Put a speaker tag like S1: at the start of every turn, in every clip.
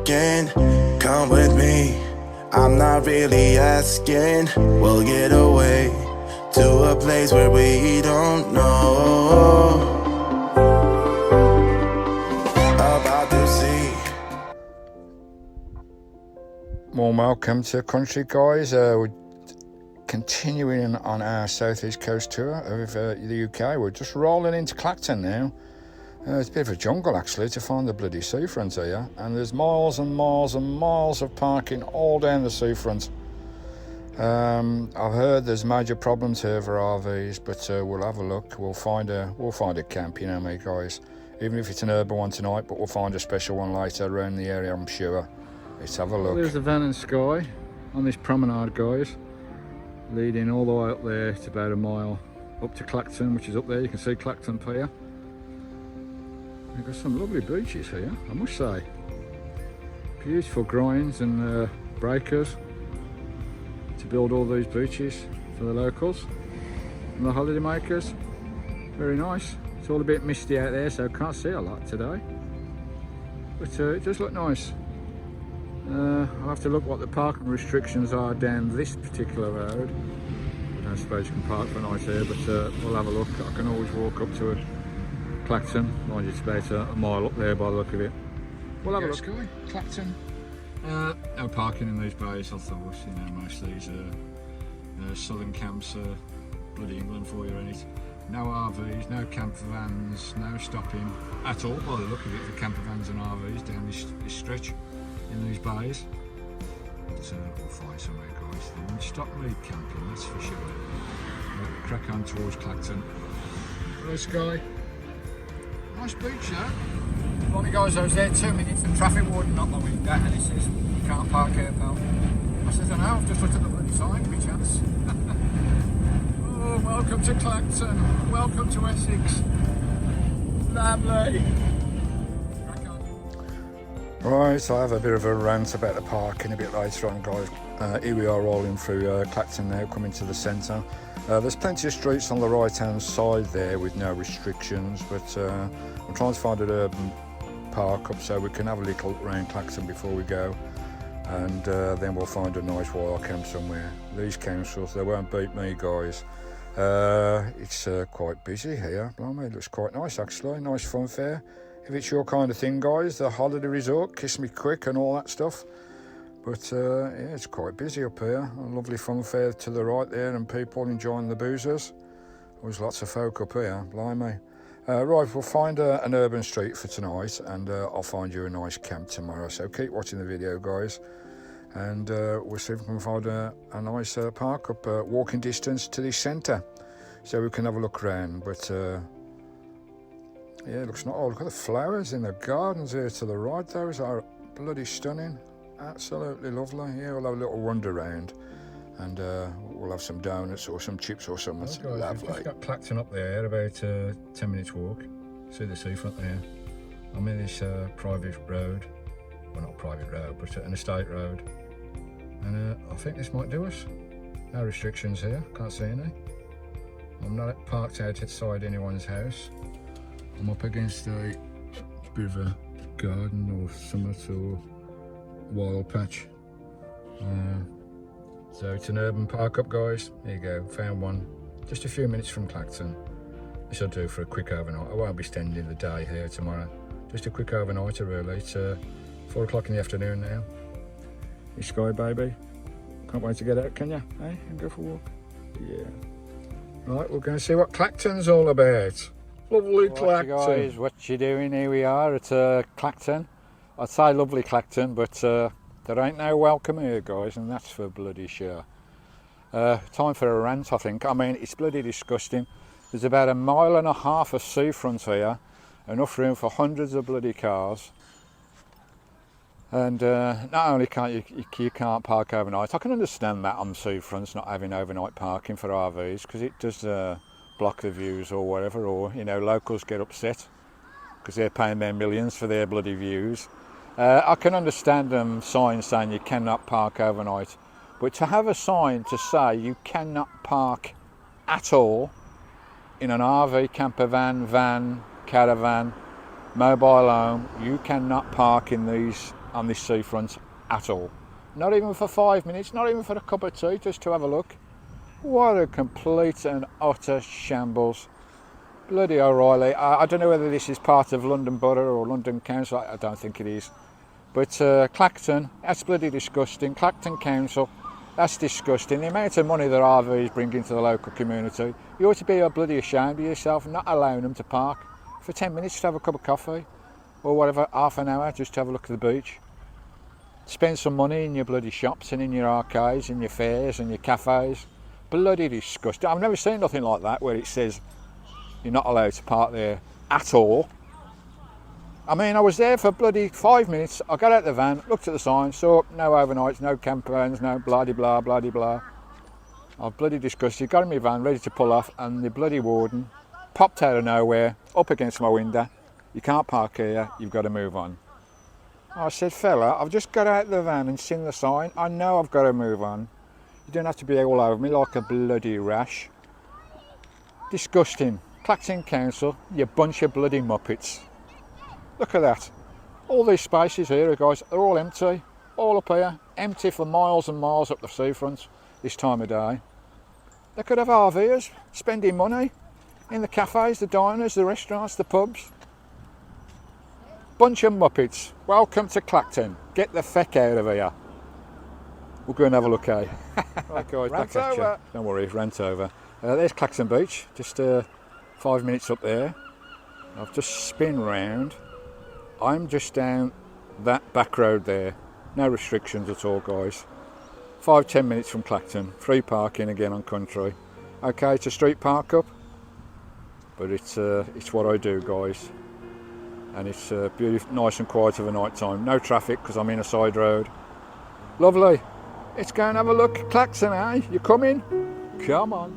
S1: asking, come with me. I'm not really asking. We'll get away to a place where we don't know. About to see.
S2: Well, welcome to the country, guys. We're continuing on our southeast coast tour of the UK. We're just rolling into Clacton now. It's a bit of a jungle actually to find the bloody seafront here, and there's miles and miles and miles of parking all down the seafront. I've heard there's major problems here for RVs, but we'll have a look. We'll find a camp, you know me, guys. Even if it's an urban one tonight, but we'll find a special one later around the area, I'm sure. Let's have a look. There's the Van and Skye on this promenade, guys, leading all the way up there. It's about a mile up to Clacton, which is up there. You can see Clacton Pier. We've got some lovely beaches here, I must say. Beautiful grinds and breakers to build all these beaches for the locals and the holiday makers. Very nice. It's all a bit misty out there, so I can't see a lot today. But it does look nice. I'll have to look what the parking restrictions are down this particular road. I don't suppose you can park for night here, but we'll have a look. I can always walk up to Clacton. Mind you, it's about a mile up there by the look of it. We'll have a look. Skye, Clacton. No parking in these bays, I thought. You know, most of these southern camps are bloody England for you, in it. No RVs, no camper vans, no stopping at all by the look of it for camper vans and RVs down this stretch in these bays. But we'll find somewhere, guys. They won't stop me camping, that's for sure. We'll crack on towards Clacton. Hello, Skye. Nice beach, though. Only guys, I was there 2 minutes, the traffic warden knocked on with that, and he says, "You can't park here, pal." I said, "I know, I've just looked at the bloody sign, by chance." Oh, welcome to Clacton. Welcome to Essex. Lovely. Right, so I have a bit of a rant about the parking a bit later on, guys. Here we are rolling through Clacton now, coming to the centre. There's plenty of streets on the right hand side there with no restrictions, but I'm trying to find an urban park up so we can have a little look around Clacton before we go, and then we'll find a nice wild camp somewhere. These councils, they won't beat me, guys. It's quite busy here. Blimey, it looks quite nice actually. Nice fun fair. If it's your kind of thing, guys, the holiday resort, Kiss Me Quick and all that stuff. But yeah, it's quite busy up here. A lovely fun fair to the right there, and people enjoying the boozers. Always lots of folk up here, blimey. Right, we'll find an urban street for tonight, and I'll find you a nice camp tomorrow. So keep watching the video, guys, and we'll see if we can find a nice park up walking distance to the centre, so we can have a look around. But yeah, it looks not. Oh, look at the flowers in the gardens here to the right. Those are bloody stunning. Absolutely lovely. Yeah, we'll have a little wander around, and we'll have some donuts or some chips or something. Oh, guys, lovely. We've just got Clacton up there, about 10 minutes walk. See the seafront there. I'm in this private road. Well, not private road, but an estate road. And I think this might do us. No restrictions here, can't see any. I'm not parked out outside anyone's house. I'm up against a bit of a garden or summit or wild patch. So it's an urban park up, guys. There you go, found one. Just a few minutes from Clacton. This will do for a quick overnight. I won't be spending the day here tomorrow. Just a quick overnighter really. It's 4 o'clock in the afternoon now. You Skye, baby. Can't wait to get out, can you? Hey, and go for a walk? Yeah. Right, we're going to see what Clacton's all about. Lovely Clacton. Guys, what you doing? Here we are at Clacton. I'd say lovely Clacton, but there ain't no welcome here, guys, and that's for bloody sure. Time for a rant, I think. I mean, it's bloody disgusting. There's about 1.5 miles of seafront here, enough room for hundreds of bloody cars. And not only can't you can't park overnight. I can understand that on seafronts not having overnight parking for RVs, because it does block the views or whatever, or you know, locals get upset because they're paying their millions for their bloody views. I can understand them signs saying you cannot park overnight, but to have a sign to say you cannot park at all in an RV, camper van, caravan, mobile home, you cannot park in these on this seafront at all. Not even for 5 minutes, not even for a cup of tea, just to have a look. What a complete and utter shambles. Bloody O'Reilly. I don't know whether this is part of London Borough or London Council, I don't think it is. But Clacton, that's bloody disgusting. Clacton Council, that's disgusting. The amount of money that RVs bring into the local community, you ought to be bloody ashamed of yourself, not allowing them to park for 10 minutes to have a cup of coffee, or whatever, half an hour just to have a look at the beach. Spend some money in your bloody shops and in your arcades and your fairs and your cafes. Bloody disgusting. I've never seen nothing like that where it says you're not allowed to park there at all. I mean, I was there for bloody 5 minutes. I got out the van, looked at the sign, saw no overnights, no campgrounds, no bloody blah, bloody blah. I was bloody disgusted, got in my van, ready to pull off, and the bloody warden popped out of nowhere, up against my window. You can't park here, you've got to move on. I said, fella, I've just got out the van and seen the sign. I know I've got to move on. You don't have to be all over me like a bloody rash. Disgusting. Clacton Council, you bunch of bloody Muppets. Look at that. All these spaces here, guys, they're all empty. All up here, empty for miles and miles up the seafront this time of day. They could have RVers spending money in the cafes, the diners, the restaurants, the pubs. Bunch of Muppets. Welcome to Clacton. Get the feck out of here. We'll go and have a look, eh? Right, guys, back at you. Don't worry, rant over. There's Clacton Beach, just 5 minutes up there. I've just spin round. I'm just down that back road there. No restrictions at all, guys. 5-10 minutes from Clacton. Free parking again on country. Okay, it's a street park up, but it's what I do, guys. And it's beautiful, nice and quiet of a night time. No traffic because I'm in a side road. Lovely. Let's go and have a look at Clacton, eh? You coming? Come on.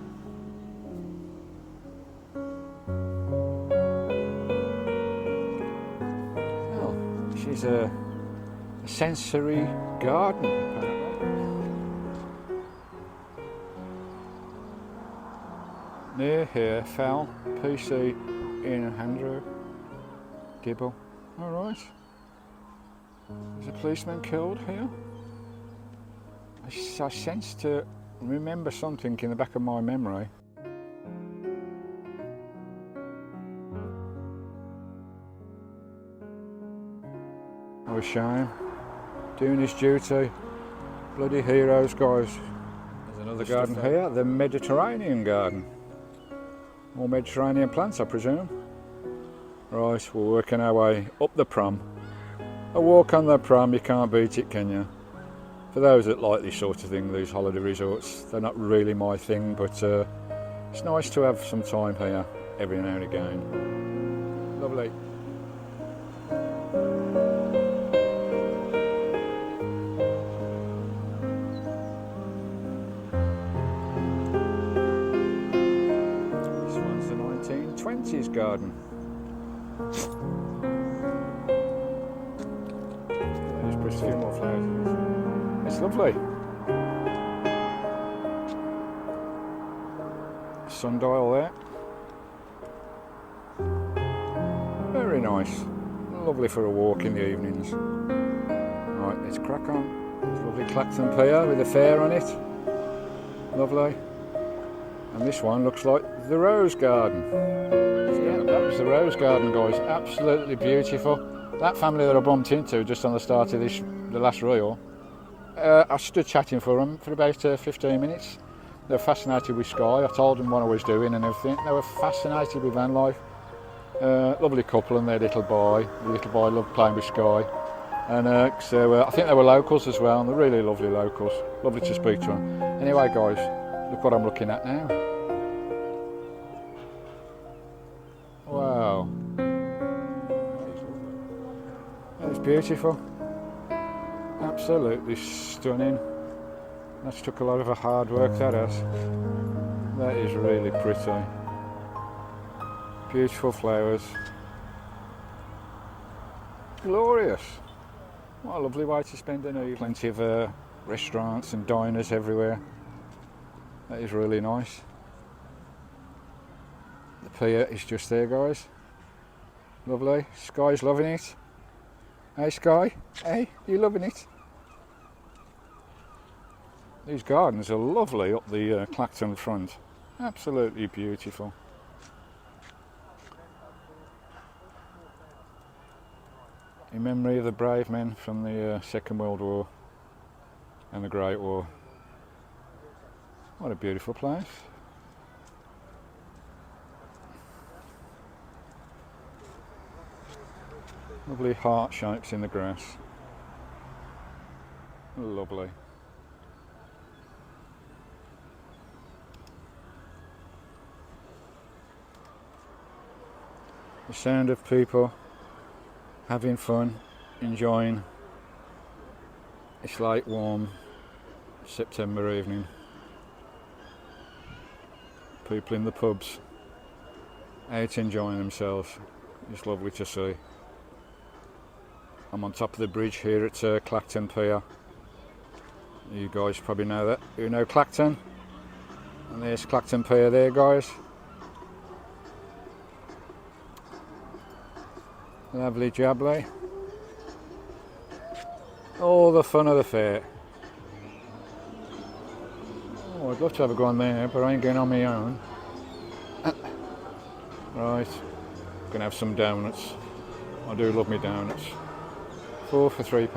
S2: Oh, she's a sensory garden, apparently. Near here, fell, PC in Andrew. Gibble. Alright. Is a policeman killed here? I sense to remember something in the back of my memory. Oh, a shame. Doing his duty. Bloody heroes, guys. There's another garden here, the Mediterranean garden. More Mediterranean plants, I presume. Right, we're working our way up the prom. A walk on the prom, you can't beat it, can you? For those that like this sort of thing, these holiday resorts, they're not really my thing, but it's nice to have some time here every now and again. Lovely. This one's the 1920s garden. There's a few more flowers. It's lovely. Sundial there. Very nice. Lovely for a walk in the evenings. Right, let's crack on. There's lovely Clacton Pier with a fair on it. Lovely. And this one looks like the Rose Garden. Yeah, that was the Rose Garden, guys. Absolutely beautiful. That family that I bumped into just on the start of the last Royal, I stood chatting for them for about 15 minutes. They were fascinated with Skye. I told them what I was doing and everything. They were fascinated with Vanlife. Lovely couple and their little boy. The little boy loved playing with Skye. And so I think they were locals as well, and they're really lovely locals. Lovely to speak to them. Anyway, guys, look what I'm looking at now. Wow. That is beautiful. Absolutely stunning. That's took a lot of hard work, that has. That is really pretty. Beautiful flowers. Glorious. What a lovely way to spend an evening. Plenty of restaurants and diners everywhere. That is really nice. The pier is just there, guys. Lovely. Skye's loving it. Hey Skye, hey, you loving it? These gardens are lovely up the Clacton front. Absolutely beautiful. In memory of the brave men from the Second World War and the Great War. What a beautiful place. Lovely heart shapes in the grass. Lovely. The sound of people having fun, enjoying this late warm September evening. People in the pubs out enjoying themselves. It's lovely to see. I'm on top of the bridge here at Clacton Pier. You guys probably know that. You know Clacton? And there's Clacton Pier there, guys. Lovely jubbly. All the fun of the fair. Oh, I'd love to have a go on there, but I ain't going on my own. Right, gonna have some donuts. I do love me donuts. 4 for £3.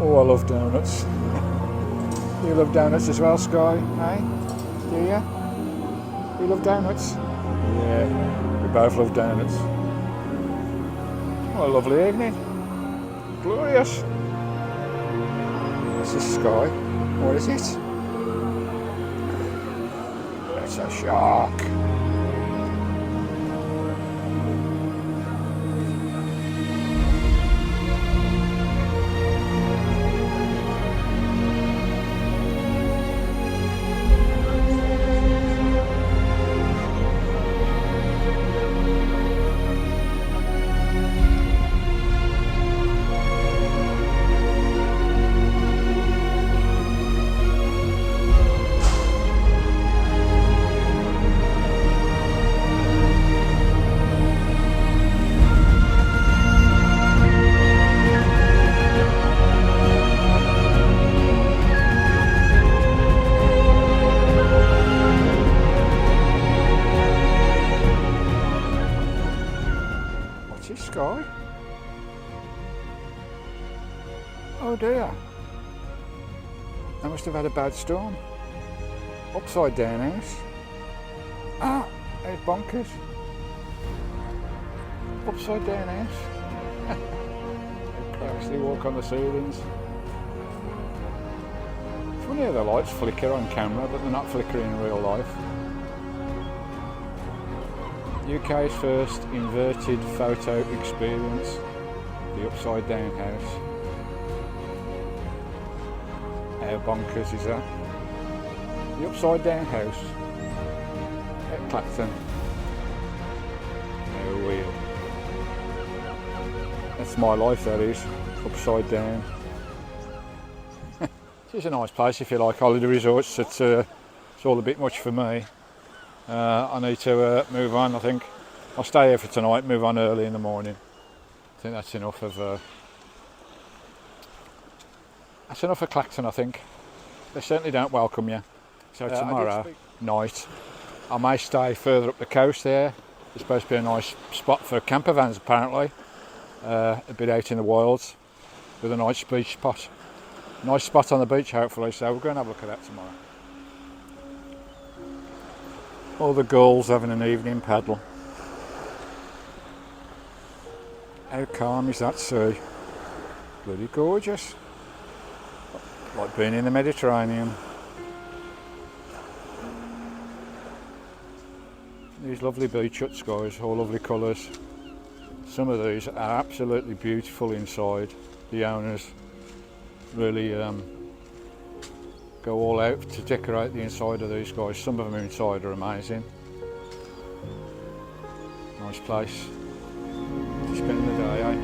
S2: Oh, I love donuts. You love donuts as well, Skye? Hey? Do you? You love donuts? Yeah, we both love donuts. What a lovely evening. Glorious. This is Skye. What is it? It's a shark. Skye? Oh dear. I must have had a bad storm. Upside down house. Ah, there's bonkers. Upside down house. They actually walk on the ceilings. It's funny how the lights flicker on camera, but they're not flickering in real life. UK's first inverted photo experience, the upside down house. How bonkers is that? The upside down house at Clacton. How weird. That's my life, that is, upside down. It's a nice place if you like holiday resorts. It's all a bit much for me. I need to move on. I think I'll stay here for tonight, move on early in the morning. I think that's enough of Clacton, I think. They certainly don't welcome you. So tomorrow night I may stay further up the coast there. It's supposed to be a nice spot for camper vans apparently. A bit out in the wilds with a nice beach spot. Nice spot on the beach hopefully, so we're going to have a look at that tomorrow. All the gulls having an evening paddle. How calm is that sea? Bloody gorgeous. Like being in the Mediterranean. These lovely beach huts, guys, all lovely colours. Some of these are absolutely beautiful inside. The owners really go all out to decorate the inside of these guys. Some of them inside are amazing. Nice place to spend the day, eh?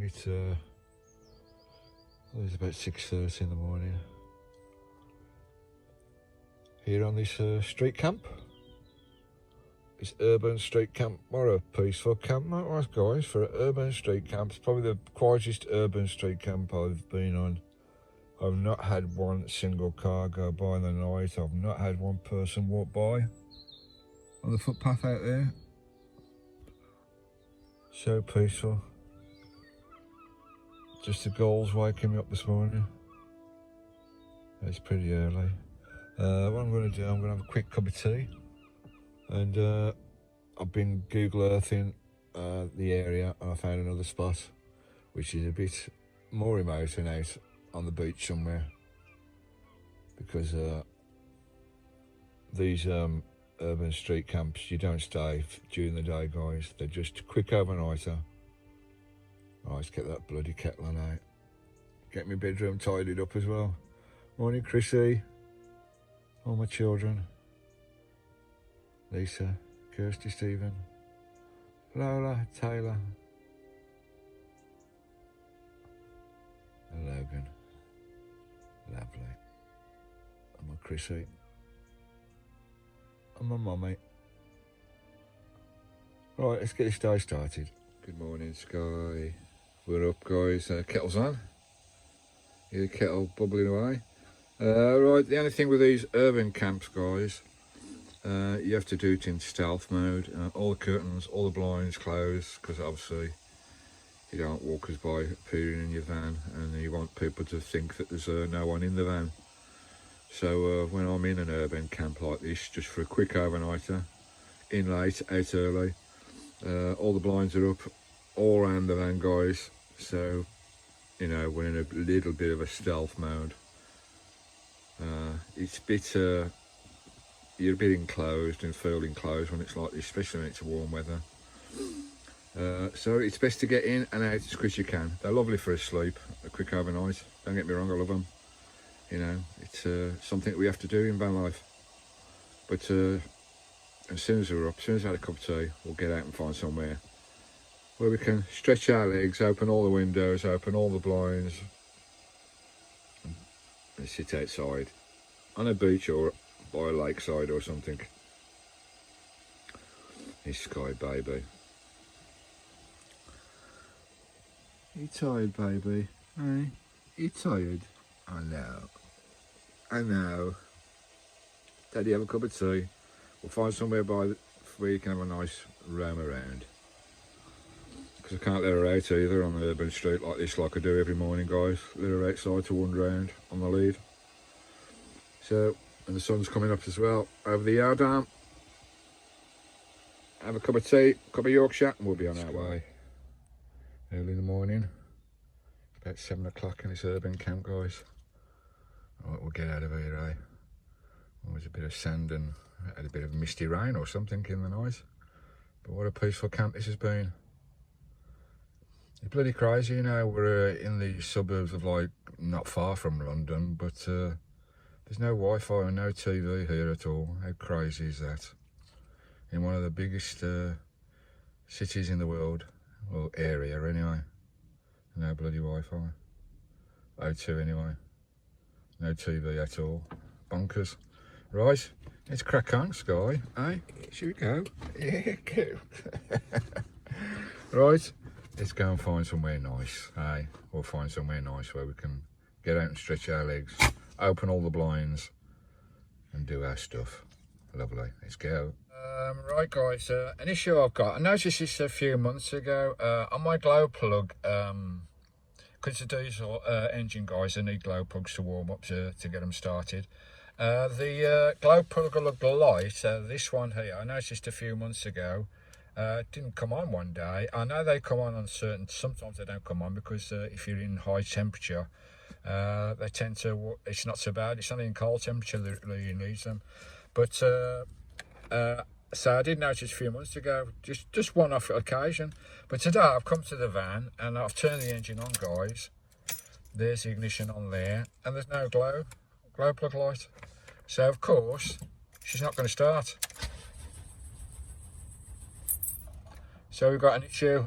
S2: It's about 6:30 in the morning. Here on this street camp. This urban street camp. What a peaceful camp that was, guys, for an urban street camp. It's probably the quietest urban street camp I've been on. I've not had one single car go by in the night. I've not had one person walk by on the footpath out there. So peaceful. Just the gulls waking me up this morning. It's pretty early. What I'm going to do, I'm going to have a quick cup of tea. And I've been Google Earthing the area, and I found another spot which is a bit more remote and out on the beach somewhere, because these urban street camps, you don't stay during the day, guys. They're just a quick overnighter. Right, let's get that bloody kettle on out. Get my bedroom tidied up as well. Morning, Chrissy. All my children. Lisa, Kirsty, Stephen, Lola, Taylor, and Logan. Lovely. And my Chrissy. And my mummy. Right, let's get this day started. Good morning, Skye. We're up, guys. Kettle's on. Hear the kettle bubbling away. Right, the only thing with these urban camps, guys, you have to do it in stealth mode. All the curtains, all the blinds closed, because obviously you don't want walkers by appearing in your van, and you want people to think that there's no one in the van. So when I'm in an urban camp like this, just for a quick overnighter, in late, out early, all the blinds are up all around the van, guys. So, you know, we're in a little bit of a stealth mode. It's a bit, you're a bit enclosed and feel enclosed when it's like this, especially when it's warm weather. So it's best to get in and out as quick as you can. They're lovely for a sleep, a quick overnight. Don't get me wrong, I love them. You know, it's something that we have to do in van life. But as soon as we're up, as soon as I had a cup of tea, we'll get out and find somewhere where we can stretch our legs, open all the windows, open all the blinds, and sit outside on a beach or by a lakeside or something. It's Skye, baby. You tired, baby? Hey? You tired? I know. I know. Daddy, have a cup of tea. We'll find somewhere where you can have a nice roam around. Because I can't let her out either on the urban street like this, like I do every morning, guys. Let her outside to wander around on the lead. So, and the sun's coming up as well over the Yardarm. Have a cup of tea, cup of Yorkshire, and we'll be on our way. Early in the morning. It's about 7 o'clock in this urban camp, guys. Right, we'll get out of here, eh? Always a bit of sand and had a bit of misty rain or something in the night. But what a peaceful camp this has been. It's bloody crazy, you know. We're in the suburbs of, like, not far from London, but there's no Wi-Fi and no TV here at all. How crazy is that? In one of the biggest cities in the world, or area anyway. No bloody Wi-Fi. O2 anyway. No TV at all. Bonkers. Right, let's crack on, Skye. Hey, should we go? Yeah, go. Right, let's go and find somewhere nice. Hey, we'll find somewhere nice where we can get out and stretch our legs, open all the blinds, and do our stuff. Lovely, let's go. Right, guys, an issue I've got. I noticed this a few months ago on my glow plug. Because it's a diesel engine, guys, I need glow plugs to warm up to get them started. The glow plug will look light. This one here, I noticed a few months ago, didn't come on one day. I know they come on certain, sometimes they don't come on because if you're in high temperature, they tend to, it's not so bad. It's only in cold temperature that really needs them. But so I did notice a few months ago, just one off occasion. But today I've come to the van and I've turned the engine on, guys. There's the ignition on there, and there's no glow plug light. So of course she's not going to start. So we've got an issue.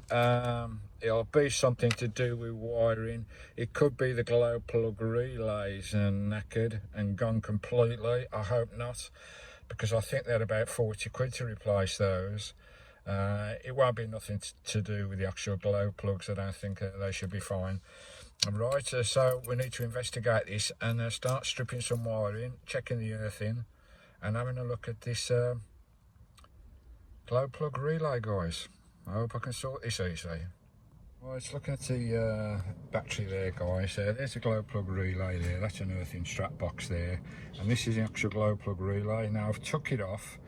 S2: it'll be something to do with wiring. It could be the glow plug relays and knackered and gone completely. I hope not, because I think they're about 40 quid to replace those. It won't be nothing to do with the actual glow plugs. I don't think they should be fine. Right, so we need to investigate this and start stripping some wiring, checking the earthing, and having a look at this glow plug relay, guys. I hope I can sort this easily. Right, looking at the battery there, guys. There's a glow plug relay there. That's an earthing strap box there, and this is the actual glow plug relay. Now I've took it off.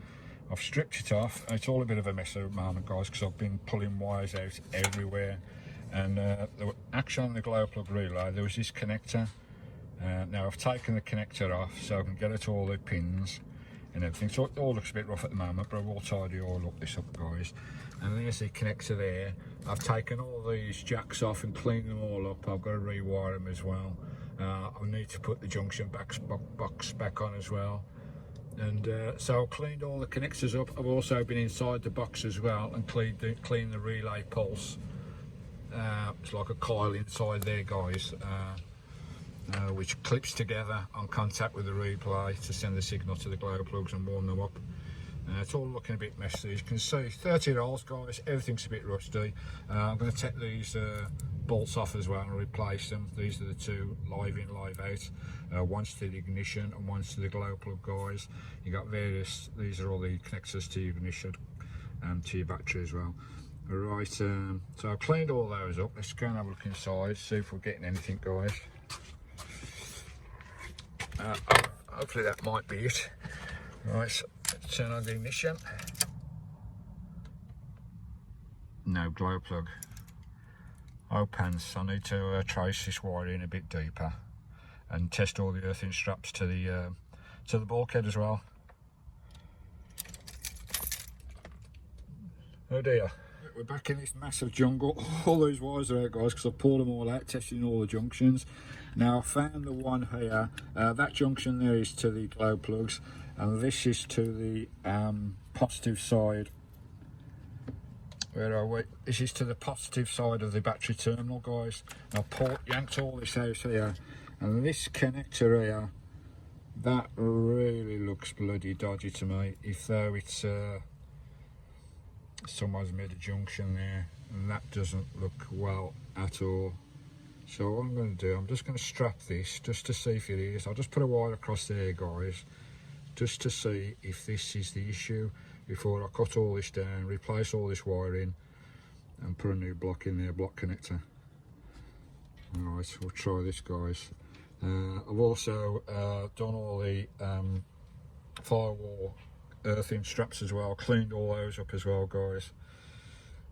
S2: I've stripped it off. It's all a bit of a mess at the moment, guys, because I've been pulling wires out everywhere. And actually on the glow plug relay there was this connector. Now I've taken the connector off so I can get at all the pins and everything. So it all looks a bit rough at the moment, but I will tidy all up this up, guys. And there's the connector there. I've taken all these jacks off and cleaned them all up. I've got to rewire them as well. I need to put the junction box back on as well. And so I've cleaned all the connectors up. I've also been inside the box as well and cleaned the relay pulse. It's like a coil inside there, guys, which clips together on contact with the relay to send the signal to the glow plugs and warm them up. It's all looking a bit messy, as you can see. 30 rolls, guys, everything's a bit rusty. I'm going to take these bolts off as well and replace them. These are the two live in, live out. One's to the ignition and one's to the glow plug, guys. You got various, these are all the connectors to your ignition and to your battery as well. Right, so I've cleaned all those up. Let's go and have a look inside, see if we're getting anything, guys. Hopefully that might be it. Right, so let's turn on the ignition. No glow plug. Oh pants, I need to trace this wire in a bit deeper and test all the earthing straps to the bulkhead as well. Oh dear. We're back in this massive jungle. All those wires are out, guys, because I've pulled them all out, testing all the junctions. Now I found the one here. That junction there is to the glow plugs, and this is to the positive side. Where are we? This is to the positive side of the battery terminal, guys. I've yanked all this out here, and this connector here, that really looks bloody dodgy to me. If though it's someone's made a junction there, and that doesn't look well at all. So what I'm going to do, I'm just going to strap this just to see if it is. I'll just put a wire across there, guys, just to see if this is the issue before I cut all this down, replace all this wiring and put a new block in there, block connector. Alright, we'll try this, guys. I've also done all the firewall earthing straps as well, cleaned all those up as well, guys.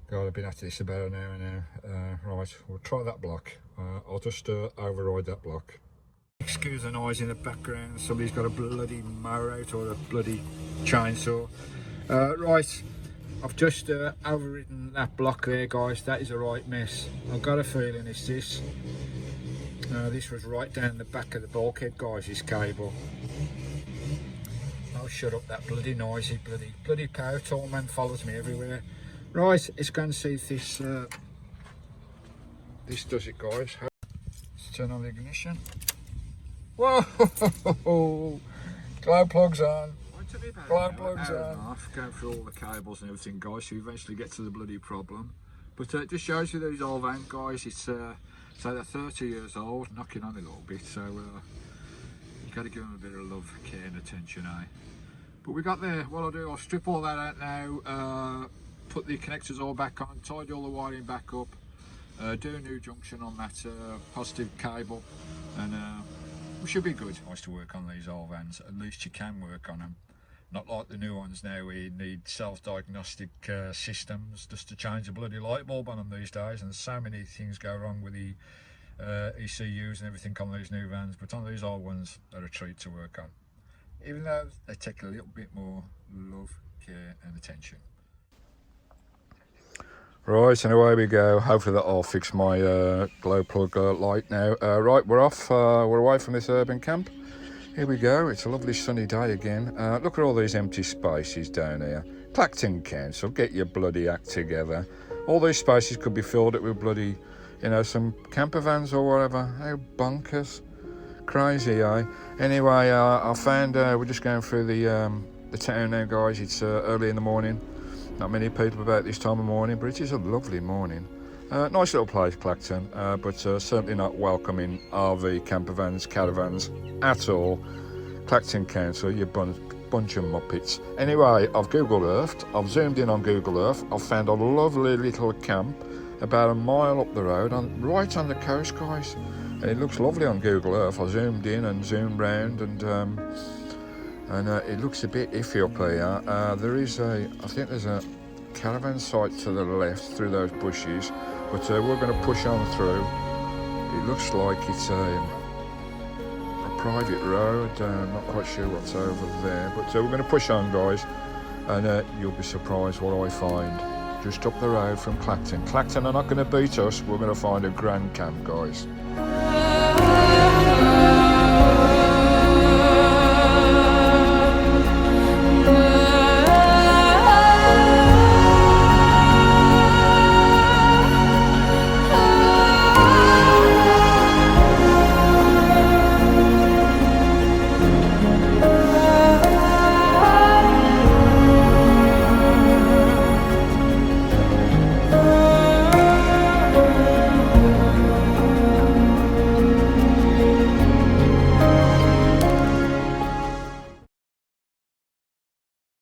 S2: God, I've been at this about an hour now. Right, we'll try that block. I'll just override that block. Excuse the noise in the background, somebody's got a bloody mower out or a bloody chainsaw. Right, I've just overridden that block there, guys. That is a right mess. I've got a feeling it's this. This was right down the back of the bulkhead, guys, this cable. Oh, shut up, that bloody noisy bloody power tool man follows me everywhere. Right, let's go and see if this this does it, guys. Let's turn on the ignition. Whoa! Glow plugs on. Glow plugs on. Going through all the cables and everything, guys, so you eventually get to the bloody problem. But it just shows you these old vans, guys. It's so they're 30 years old, knocking on a little bit, so you got to give them a bit of love, care and attention, eh? But we got there. What I'll do, I'll strip all that out now, put the connectors all back on, tidy all the wiring back up, do a new junction on that positive cable, and we should be good. Nice to work on these old vans. At least you can work on them. Not like the new ones now where you need self-diagnostic systems just to change a bloody light bulb on them these days, and so many things go wrong with the ECUs and everything on these new vans. But on these old ones, they're a treat to work on, even though they take a little bit more love, care and attention. Right, and away we go. Hopefully that'll fix my glow plug light now. Right, we're off. We're away from this urban camp. Here we go. It's a lovely sunny day again. Look at all these empty spaces down here. Clacton Council, get your bloody act together. All these spaces could be filled up with bloody, you know, some camper vans or whatever. How bonkers. Crazy, eh? Anyway, I found, we're just going through the town now, guys. It's early in the morning. Not many people about this time of morning, but it is a lovely morning. Nice little place, Clacton, but certainly not welcoming RV camper vans, caravans at all. Clacton Council, you bunch of Muppets. Anyway, I've Google Earthed, I've zoomed in on Google Earth, I've found a lovely little camp about a mile up the road, right on the coast, guys. And it looks lovely on Google Earth. I zoomed in and zoomed round, and it looks a bit iffy up here. I think there's a caravan site to the left through those bushes, but we're going to push on through. It looks like it's a private road. Not quite sure what's over there, but we're going to push on, guys, and you'll be surprised what I find just up the road from Clacton. Clacton are not going to beat us. We're going to find a grand camp, guys.